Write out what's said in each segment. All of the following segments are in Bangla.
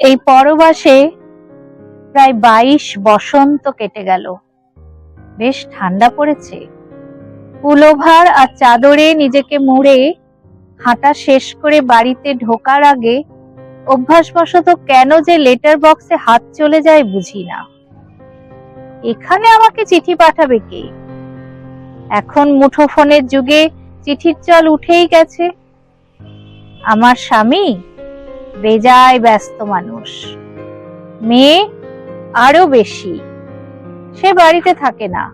এই পরবাসে প্রায় 22 বসন্ত কেটে গেল। বেশ ঠান্ডা পড়েছে। পুলোভার আর চাদরে নিজেকে মুড়ে হাঁটা শেষ করে বাড়িতে ঢোকার আগে অভ্যাসবশত কেন যে লেটার বক্সে হাত চলে যায় বুঝি না। এখানে আমাকে চিঠি পাঠাবে কে? এখন মুঠোফোনের যুগে চিঠির চল উঠেই গেছে। আমার স্বামী বেজায় ব্যস্ত মানুষ, মেয়ে আরো বেশি। সে বাড়িতে থাকে না,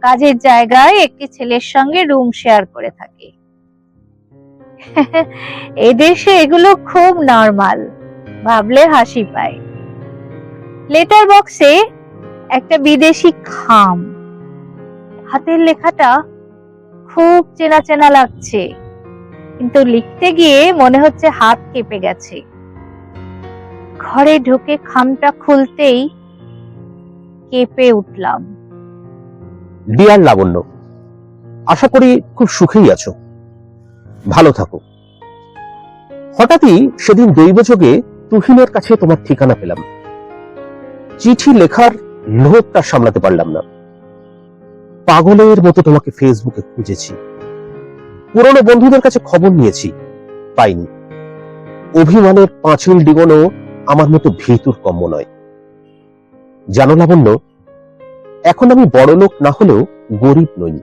কাজের জায়গায় একটি ছেলের সঙ্গে রুম শেয়ার করে থাকে। এদেশে এগুলো খুব নরমাল, ভাবলে হাসি পায়। লেটার বক্সে একটা বিদেশি খাম, হাতের লেখাটা খুব চেনা চেনা লাগছে, কিন্তু লিখতে গিয়ে মনে হচ্ছে হাত কেঁপে গেছে। ঘরে ঢুকে খামটা খুলতেই কেঁপে উঠলাম। ডিয়ার লাবণ্য, আশা করি খুব সুখেই আছো, ভালো থাকো। হঠাৎই সেদিন দৈবযোগে তুহিনের কাছে তোমার ঠিকানা পেলাম। চিঠি লেখার লোভটা সামলাতে পারলাম না। পাগলের মতো তোমাকে ফেসবুকে খুঁজেছি, পুরনো বন্ধুদের কাছে খবর নিয়েছি, পাইনি। অভিমানের পাঁচিল ডিঙানো আমার মতো ভীতুর কম্য নয়। জানো লাবণ্য, এখন আমি বড়লোক না হলেও গরিব নই।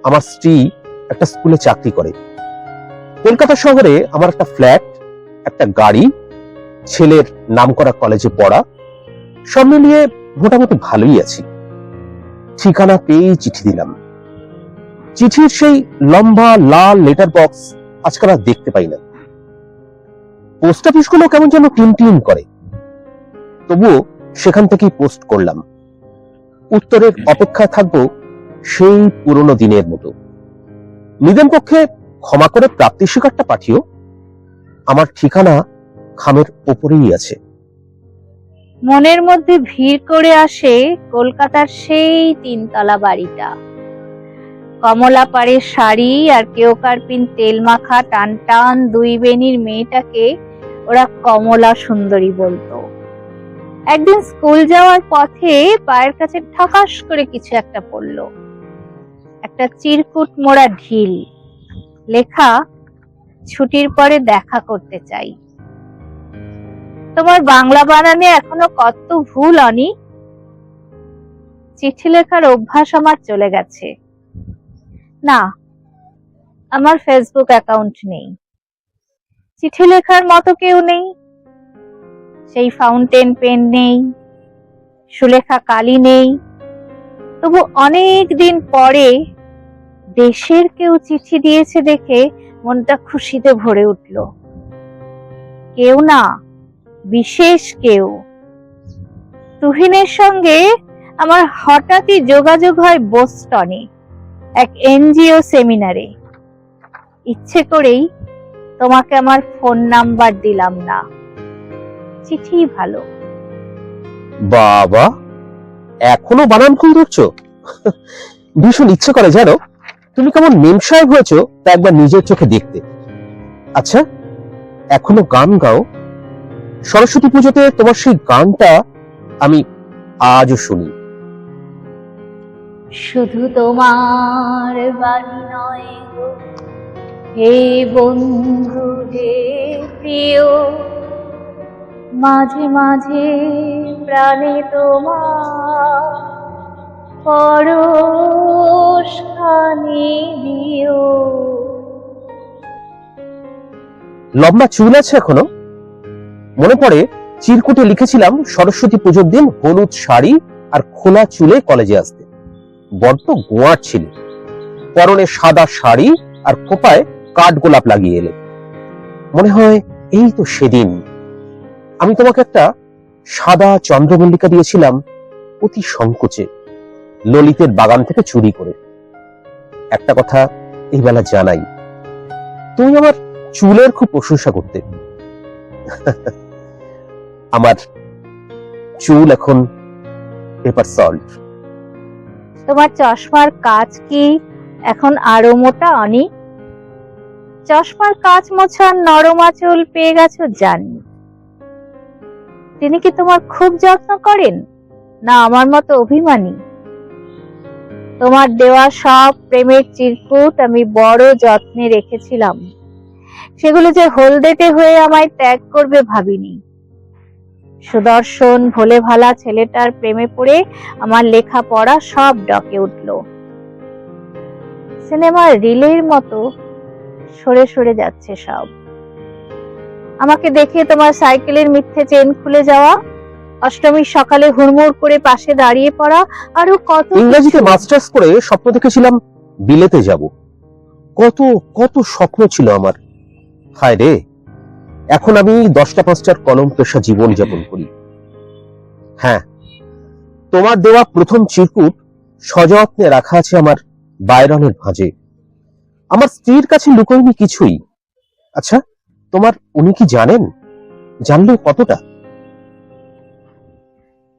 আমার স্ত্রী একটা স্কুলে চাকরি করে। কলকাতা শহরে আমার একটা ফ্ল্যাট, একটা গাড়ি, ছেলের নামকরা কলেজে পড়া, সব মিলিয়ে মোটামুটি ভালোই আছি। ঠিকানা পেয়েই চিঠি দিলাম। চিঠির সেই লম্বা লাল লেটার বক্স আজকাল আর দেখতে পাই না। পোস্ট অফিসগুলো কেমন যেন টিম টিম করে, তবুও সেখান থেকেই পোস্ট করলাম। উত্তরের অপেক্ষায় থাকবো সেই পুরনো দিনের মতো। নিদেন পক্ষে ক্ষমা করে প্রাপ্তি স্বীকারটা পাঠিও। আমার ঠিকানা খামের ওপরেই আছে। মনের মধ্যে ভিড় করে আসে কলকাতার সেই 3 তলা বাড়িটা। কমলা পাড়ের শাড়ি আর কেওকারপিন তেল মাখা টান টান 2 বেনির মেয়েটাকে ওরা কমলা সুন্দরী বলতো। একদিন স্কুল যাওয়ার পথে পায়ের কাছে ঠকাস করে কিছু একটা পড়লো। একটা চিরকুট মোড়া ঢিল, লেখা ছুটির পরে দেখা করতে চাই। তোমার বাংলা বানানে এখনো কত ভুল অনি। চিঠি লেখার অভ্যাস আমার চলে গেছে। না, আমার ফেসবুক অ্যাকাউন্ট নেই, চিঠি লেখার মতো কেউ নেই, সেই ফাউন্টেন পেন নেই, সুলেখা কালি নেই। তবু অনেক দিন পরে দেশের কেউ চিঠি দিয়েছে দেখে মনটা খুশিতে ভরে উঠল। কেউ না, বিশেষ কেউ। তুহিনের সঙ্গে আমার হঠাৎই যোগাযোগ হয় বোস্টনে এক এনজিও সেমিনারে। ইচ্ছে করেই তোমাকে আমার ফোন নাম্বার দিলাম না, চিঠি ভালো। বাবা, এখনো বানান ভুল ধরছো? ভীষণ ইচ্ছে করে জানো তুমি কেমন মেম সাহেব হয়েছো তা একবার নিজের চোখে দেখতে। আচ্ছা, এখনো গান গাও? সরস্বতী পুজোতে তোমার সেই গানটা আমি আজও শুনি। শুধু তোমার বাণী নয় গো হে বন্ধু হে প্রিয়, মাঝে মাঝে প্রাণে তোমার পরশখানি দিও। লম্বা চুল আছে এখনো? মনে পড়ে চিরকুটে লিখেছিলাম সরস্বতী পুজোর দিন হলুদ শাড়ি আর খোলা চুলে কলেজে আসতে। বড্ড গোয়ার ছিল, পরনে সাদা শাড়ি আর খোপায় কাঠগোলাপ লাগিয়ে এলে। মনে হয় এই তো সেদিন আমি তোমাকে একটা সাদা চন্দ্রমল্লিকা দিয়েছিলাম অতি সংকোচে, ললিতের বাগান থেকে চুরি করে। একটা কথা এই বেলা জানাই, তুমি আমার চুলের খুব প্রশংসা করতে। আমার চুল এখন পেপার সল্ট। তোমার চশমার কাঁচ কি এখন আরো মোটা অনি? চশমার কাঁচ মোছার নরম আঁচল পেয়ে গেছো জানি, তিনি কি তোমার খুব যত্ন করেন, না আমার মতো অভিমানী? তোমার দেওয়া সব প্রেমের চিরকুট আমি বড় যত্নে রেখেছিলাম। সেগুলো যে হলদেটে হয়ে আমায় ত্যাগ করবে ভাবিনি। সুদর্শন ভোলে ভালা ছেলেটার প্রেমে পড়ে আমার লেখা পড়া সব ডকে উঠল। সিনেমার রিলের মতো সরে সরে যাচ্ছে সব। আমাকে দেখে তোমার সাইকেলের মিথ্যে চেন খুলে যাওয়া, অষ্টমীর সকালে হুড়মুড় করে পাশে দাঁড়িয়ে পড়া, আরো কত ইংরেজিতে মাস্টার্স করে স্বপ্ন দেখেছিলাম বিলেতে যাব। কত কত স্বপ্ন ছিল আমার। হায় রে, এখন আমি 10টা 5টার কলম পেশা জীবন যাপন করি। হ্যাঁ, তোমার দেওয়া প্রথম চিরকুট সযত্নে রাখা আছে আমার বায়রনের ভাঁজে। আমার স্ত্রীর কাছে লুকোয়নি কিছুই। আচ্ছা, তোমার উনি কি জানেন? জানলেও কতটা?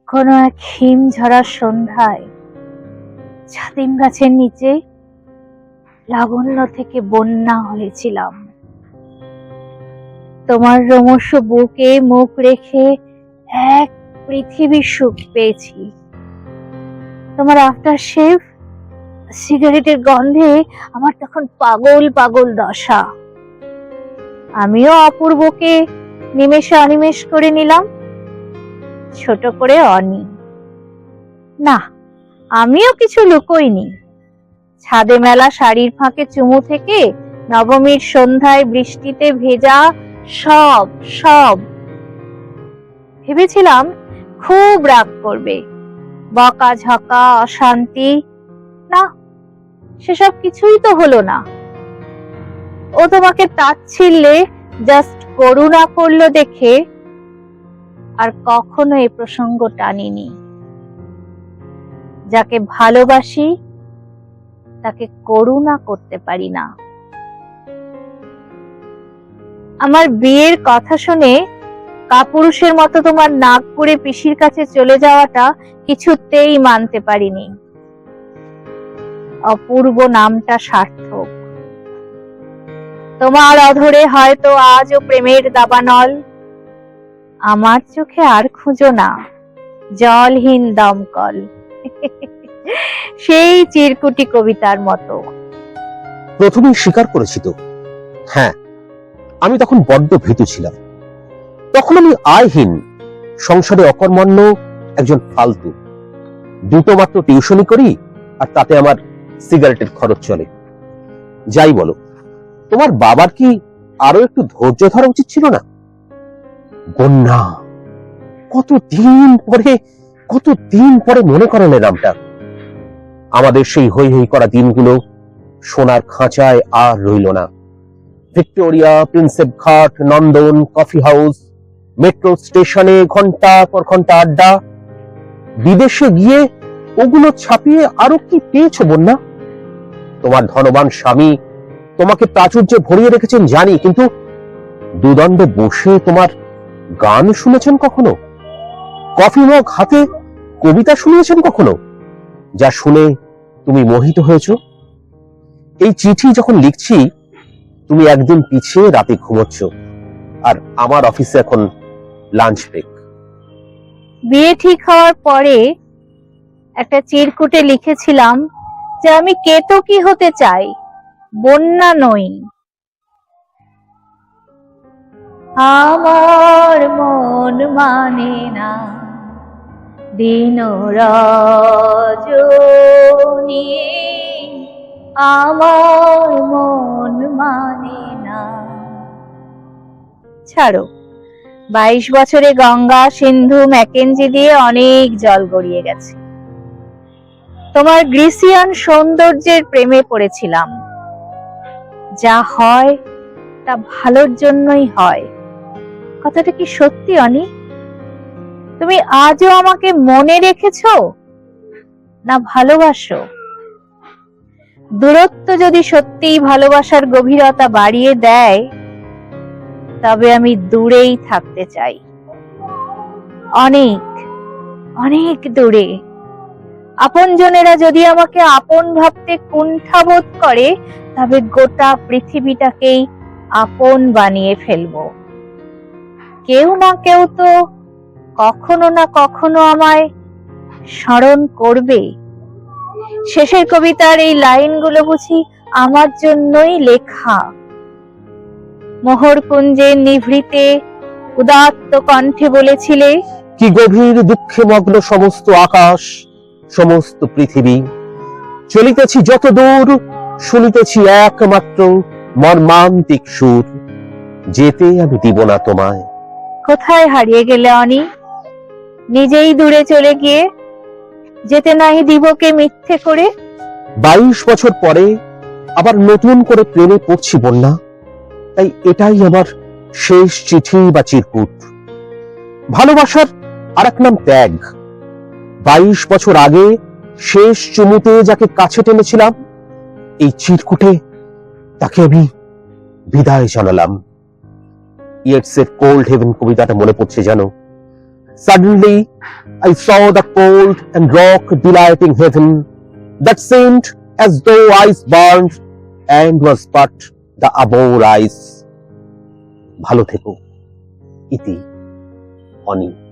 কোন এক হিম ঝরার সন্ধ্যায় ছাতিম গাছের নিচে লাবণ্য থেকে বন্যা হয়েছিলাম। তোমার রোমশ বুকে মুখ রেখে এক পৃথিবীর সুখ পেয়েছি। তোমার আফটার শেভ সিগারেটের গন্ধে আমার তখন পাগল পাগল দশা। আমিও অপূর্বকে নিমেষে অনিমেষ করে নিলাম, ছোট করে অনি। না, আমিও কিছু লুকোইনি। ছাদে মেলা শাড়ির ফাঁকে চুমু থেকে নবমীর সন্ধ্যায় বৃষ্টিতে ভেজা সব সব। ভেবেছিলাম খুব রাগ করবে, বকা ঝকা অশান্তি। না, সেসব কিছুই তো হলো না। ও তোমাকে তাচ্ছিল্যে জাস্ট করুণা করলো দেখে আর কখনো এই প্রসঙ্গ টানিনি। যাকে ভালোবাসি তাকে করুণা করতে পারি না। আমার বিয়ের কথা শুনে কাপুরুষের মতো তোমার নাক পুড়ে পিসির কাছে চলে যাওয়াটা কিছুতেই মানতে পারিনি। অপূর্ব নামটা সার্থক। তোমার অধরে হয়তো আজও প্রেমের দাবানল। আমার চোখে আর খুঁজো না জলহীন দমকল। সেই চিরকুটি কবিতার মতো। প্রথমেই স্বীকার করেছি তো। হ্যাঁ, আমি তখন বড্ড ভীতু ছিলাম। তখন আমি আয়হীন, সংসারে অকর্মণ্য একজন ফালতু। দুটো মাত্র টিউশনি করি, আর তাতে আমার সিগারেটের খরচ চলে। যাই বলো, তোমার বাবার কি আরো একটু ধৈর্য ধরা উচিত ছিল না? বন্যা, কতদিন পরে মনে করেন নামটা। আমাদের সেই হই হই করা দিনগুলো সোনার খাঁচায় আর রইল না। ভিক্টোরিয়া, প্রিন্সেপ ঘাট, নন্দন, কফি হাউস, মেট্রো স্টেশনে ঘন্টা পর ঘন্টা আড্ডা। বিদেশে গিয়ে ওগুলো ছাপিয়ে আরো কি পেয়েছো বন্যা? তোমার ধনবান স্বামী তোমাকে প্রাচুর্যে ভরিয়ে রেখেছেন জানি, কিন্তু দুদণ্ড বসে তোমার গান শুনেছেন কখনো? কফি মগ হাতে কবিতা শুনিয়েছেন কখনো, যা শুনে তুমি মোহিত হয়েছ? এই চিঠি যখন লিখছি, তুমি একদিন পিছিয়ে রাতে ঘুমোচ্ছ, আর আমার অফিসে এখন লাঞ্চ ব্রেক। বিয়ে ঠিক হওয়ার পরে একটা চিরকুটে লিখেছিলাম যে আমি কেতকী হতে চাই, বন্যা নই। আমার মন মানে না দিন রজনী, আমার মন মানে না। ছাড়ো, 22 বছরে গঙ্গা, সিন্ধু, ম্যাকেঞ্জি দিয়ে অনেক জল গড়িয়ে গেছে। তোমার গ্রিসিয়ান সৌন্দর্যের প্রেমে পড়েছিলাম। যা হয় তা ভালোর জন্যই হয়। কথাটা কি সত্যি অনি? তুমি আজও আমাকে মনে রেখেছো না ভালোবাসো? দূরত্ব যদি সত্যিই ভালোবাসার গভীরতা বাড়িয়ে দেয়, তবে আমি দূরেই থাকতে চাই, অনেক অনেক দূরে। আপনজনেরা যদি আমাকে আপন ভাবতে কুণ্ঠাবোধ করে, তবে গোটা পৃথিবীটাকেই আপন বানিয়ে ফেলবো। কেউ না কেউ তো কখনো না কখনো আমায় স্মরণ করবে। শেষের কবিতার এই লাইনগুলো বুঝি আমার জন্যই লেখা। মোহরকুঞ্জের নিভৃতে উদাত্ত কণ্ঠে বলেছিলে, কি গভীর দুঃখে মগ্ন সমস্ত আকাশ, সমস্ত পৃথিবী। চলিতেছি যত দূর, শুনিতেছি একমাত্র মর্মান্তিক সুর। যেতে আমি দিব না তোমায়। কোথায় হারিয়ে গেলে অনি? নিজেই দূরে চলে গিয়ে যেতে নাই দিবকে মিথ্যে করে। 22 বছর পরে আবার নতুন করে প্রেমে পড়ছি বন্যা। তাই এটাই আমার শেষ চিঠি বা চিরকুট। ভালোবাসার আরেক নাম ত্যাগ। 22 বছর আগে শেষ চুমুতে যাকে কাছে টেনেছিলাম, এই চিরকুটে তাকে আমি বিদায় জানালাম। ইয়েটসের কোল্ড হেভেন কবিতাটা মনে পড়ছে জানো। Suddenly I saw the cold and rock delighting heaven that seemed as though ice burned and was but the above ice. ভালো থেকো। ইতি, অনি।